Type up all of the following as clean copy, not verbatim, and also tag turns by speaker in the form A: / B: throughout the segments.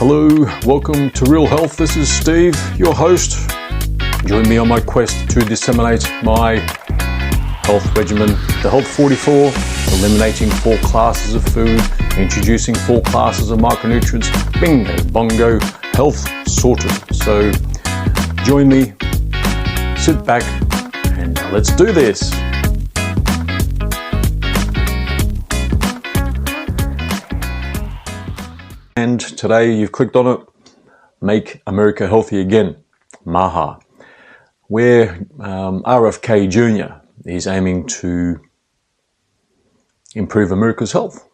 A: Hello, welcome to Real Health. This is Steve, your host. Join me on my quest to disseminate my health regimen, the Health 44, eliminating 4 classes of food, introducing 4 classes of micronutrients, bingo, bongo, health sorted. So join me, sit back, and let's do this. And today you've clicked on it, Make America Healthy Again, MAHA, where RFK Jr. is aiming to improve America's health.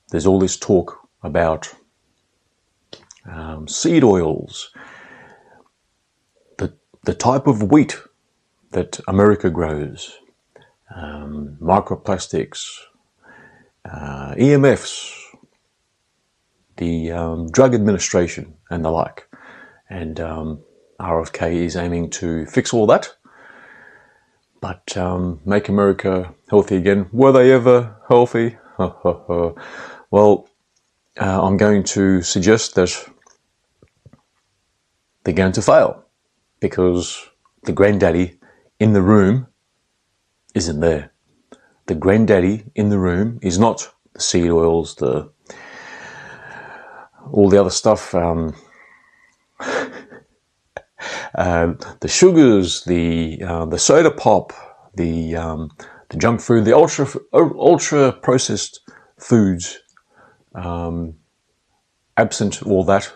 A: There's all this talk about seed oils, the type of wheat that America grows, microplastics, EMFs, the drug administration and the like. And RFK is aiming to fix all that. But Make America Healthy Again, were they ever healthy? Well, I'm going to suggest that they're going to fail because the granddaddy in the room isn't there. The granddaddy in the room is not the seed oils, all the other stuff, the sugars, the soda pop, the junk food, the ultra processed foods. Absent all that,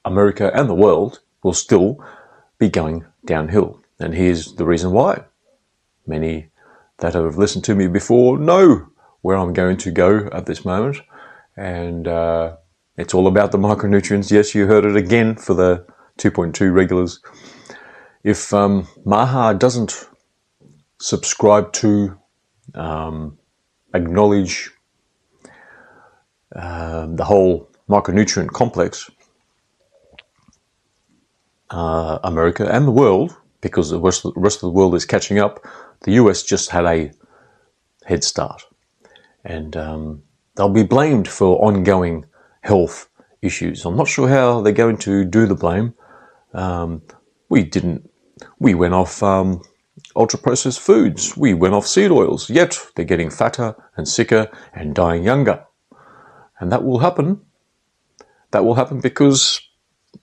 A: America and the world will still be going downhill. And here's the reason why. Many that have listened to me before know where I'm going to go at this moment. And it's all about the micronutrients. Yes, you heard it again for the 2.2 regulars. If MAHA doesn't subscribe to, acknowledge the whole micronutrient complex, America and the world, because the rest of the world is catching up, the US just had a head start. And they'll be blamed for ongoing health issues. I'm not sure how they're going to do the blame. We went off ultra-processed foods. We went off seed oils, yet they're getting fatter and sicker and dying younger. And that will happen. That will happen because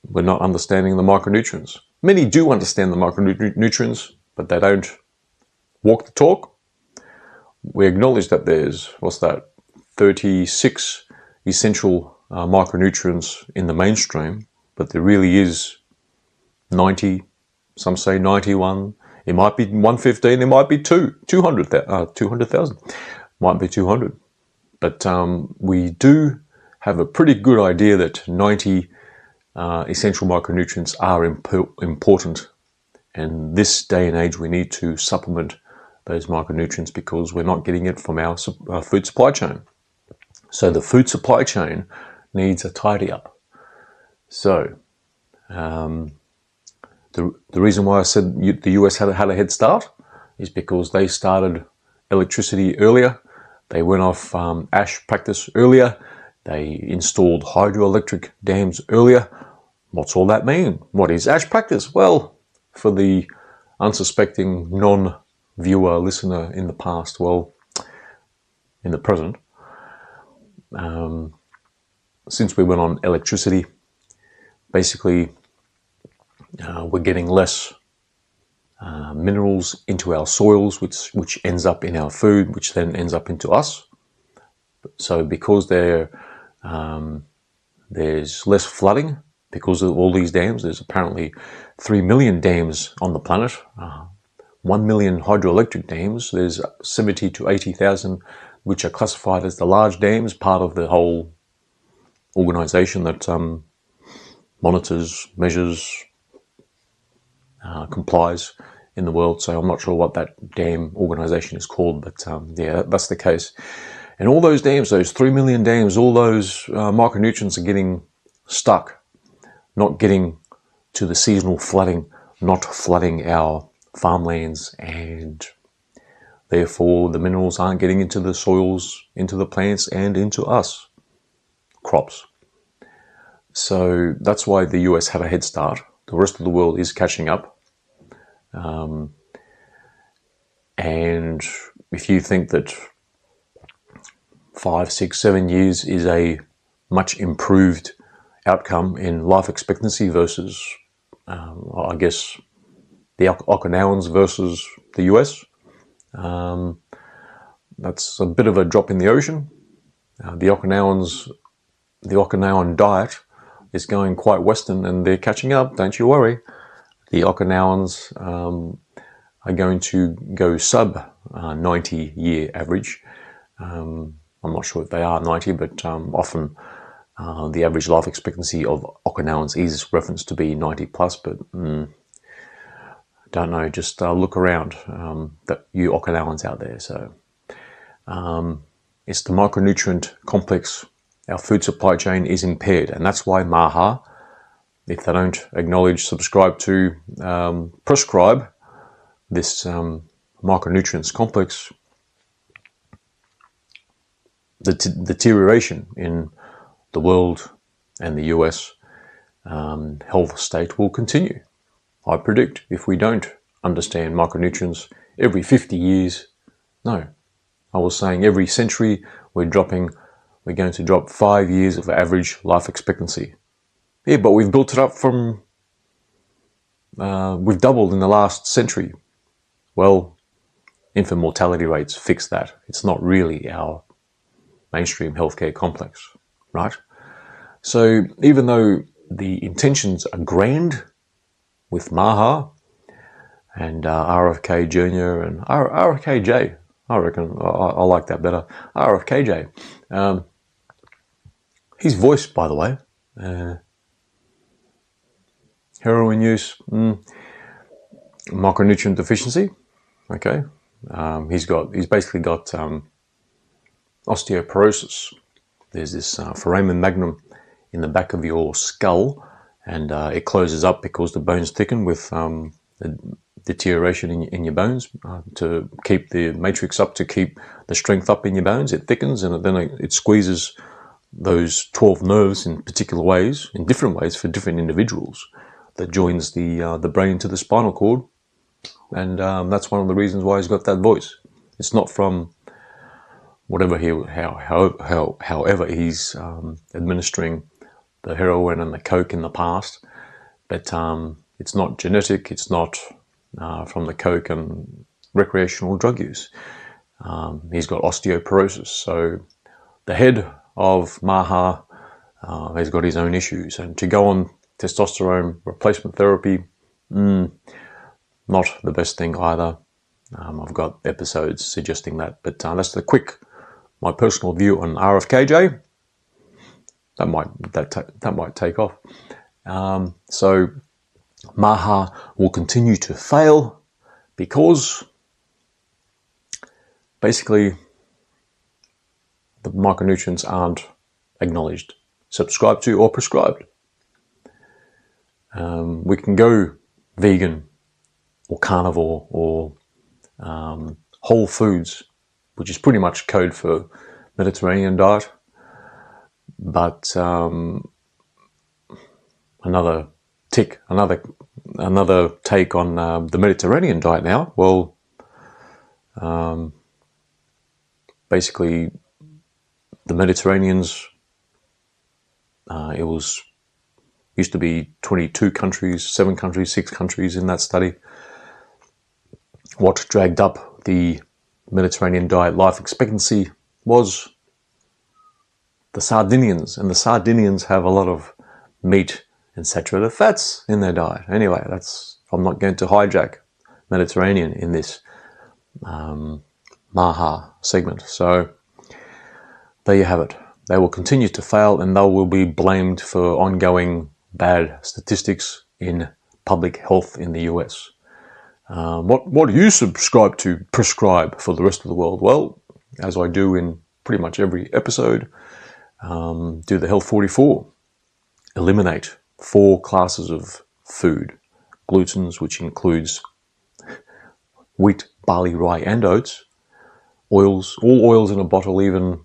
A: we're not understanding the micronutrients. Many do understand the micronutrients, but they don't walk the talk. We acknowledge that there's, 36 essential micronutrients in the mainstream, but there really is 90, some say 91, it might be 115, it might be 200,000, might be 200. But we do have a pretty good idea that 90 essential micronutrients are important. And this day and age, we need to supplement those micronutrients because we're not getting it from our food supply chain. So the food supply chain needs a tidy up. So the reason why I said the US had a head start is because they started electricity earlier. They went off ash practice earlier. They installed hydroelectric dams earlier. What's all that mean? What is ash practice? Well, for the unsuspecting non-viewer listener in the past, well, in the present, since we went on electricity, basically we're getting less minerals into our soils, which ends up in our food, which then ends up into us. So because there's less flooding because of all these dams, there's apparently 3 million dams on the planet, 1 million hydroelectric dams, there's 70 to 80,000 which are classified as the large dams, part of the whole organization that monitors, measures, complies in the world. So I'm not sure what that dam organization is called, but yeah, that's the case. And all those dams, those 3 million dams, all those micronutrients are getting stuck, not getting to the seasonal flooding, not flooding our farmlands, and therefore the minerals aren't getting into the soils, into the plants, and into us, crops. So that's why the US had a head start. The rest of the world is catching up. And if you think that 5, 6, 7 years is a much improved outcome in life expectancy versus, I guess, the Okinawans versus the US, that's a bit of a drop in the ocean. The Okinawan diet is going quite Western, and they're catching up. Don't you worry. The Okinawans are going to go sub 90-year average. I'm not sure if they are 90, but often the average life expectancy of Okinawans is referenced to be 90 plus, but don't know, just look around, you Okinawans out there. So it's the micronutrient complex. Our food supply chain is impaired, and that's why MAHA, if they don't acknowledge, subscribe to, prescribe this micronutrients complex, the deterioration in the world and the US health state will continue. I predict if we don't understand micronutrients every 50 years, no, I was saying every century we're going to drop 5 years of average life expectancy. Yeah, but we've built it up from, we've doubled in the last century. Well, infant mortality rates fix that. It's not really our mainstream healthcare complex, right? So even though the intentions are grand with MAHA and RFK Jr. and RFKJ, I reckon I like that better, RFKJ. His voice, by the way, heroin use, micronutrient deficiency, okay. He's basically got osteoporosis. There's this foramen magnum in the back of your skull, and it closes up because the bones thicken with the deterioration in your bones to keep the matrix up, to keep the strength up in your bones. It thickens, and then it squeezes those 12 nerves in particular ways, in different ways for different individuals, that joins the brain to the spinal cord. And that's one of the reasons why he's got that voice. It's not from whatever however he's administering the heroin and the coke in the past, but it's not genetic. It's not from the coke and recreational drug use. He's got osteoporosis. So the head of MAHA has got his own issues, and to go on testosterone replacement therapy, not the best thing either. I've got episodes suggesting that, but that's my personal view on RFKJ. That might take off. So MAHA will continue to fail because basically the micronutrients aren't acknowledged, subscribed to, or prescribed. We can go vegan or carnivore or whole foods, which is pretty much code for Mediterranean diet. But another take on the Mediterranean diet now. Well, basically the Mediterraneans, it used to be 22 countries, 7 countries, 6 countries in that study. What dragged up the Mediterranean diet life expectancy was the Sardinians, and the Sardinians have a lot of meat and saturated fats in their diet. Anyway, I'm not going to hijack Mediterranean in this MAHA segment. So there you have it. They will continue to fail, and they will be blamed for ongoing bad statistics in public health in the US. What do you prescribe for the rest of the world? Well, as I do in pretty much every episode, do the Health 44. Eliminate 4 classes of food. Glutens, which includes wheat, barley, rye, and oats. Oils, all oils in a bottle, even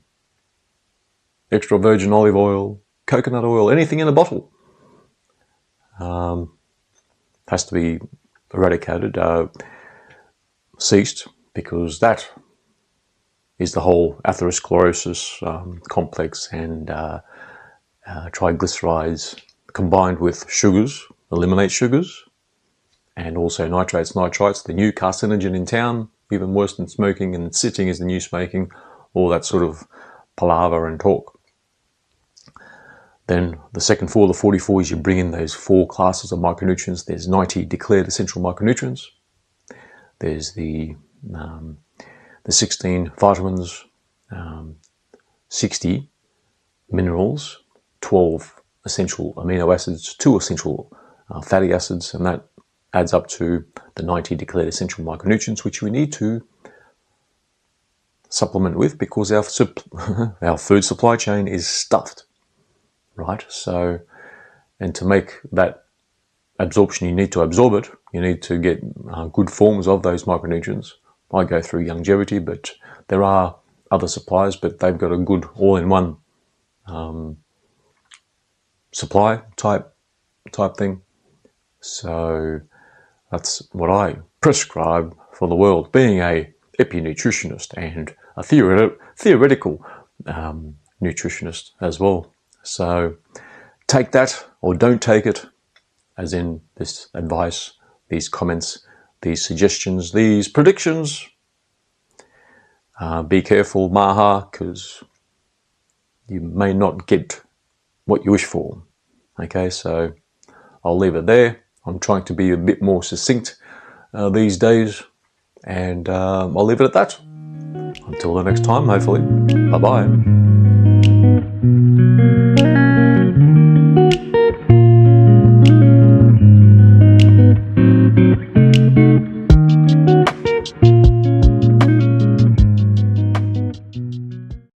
A: extra virgin olive oil, coconut oil, anything in a bottle, has to be eradicated, ceased, because that is the whole atherosclerosis complex, and triglycerides combined with sugars, eliminate sugars, and also nitrates, nitrites, the new carcinogen in town, even worse than smoking, and sitting is the new smoking, all that sort of palaver and talk. Then the second 4, the 44, is you bring in those 4 classes of micronutrients. There's 90 declared essential micronutrients. There's the 16 vitamins, 60 minerals, 12 essential amino acids, 2 essential fatty acids, and that adds up to the 90 declared essential micronutrients, which we need to supplement with, because our food supply chain is stuffed, right? So, and to make that absorption, you need to absorb it. You need to get good forms of those micronutrients. I go through longevity, but there are other suppliers, but they've got a good all-in-one supply type thing. So that's what I prescribe for the world, being a epinutritionist and a theoretical nutritionist as well. So take that or don't take it, as in this advice, these comments, these suggestions, these predictions. Be careful, MAHA, because you may not get what you wish for. Okay, so I'll leave it there. I'm trying to be a bit more succinct these days, and I'll leave it at that. Until the next time, hopefully. Bye-bye.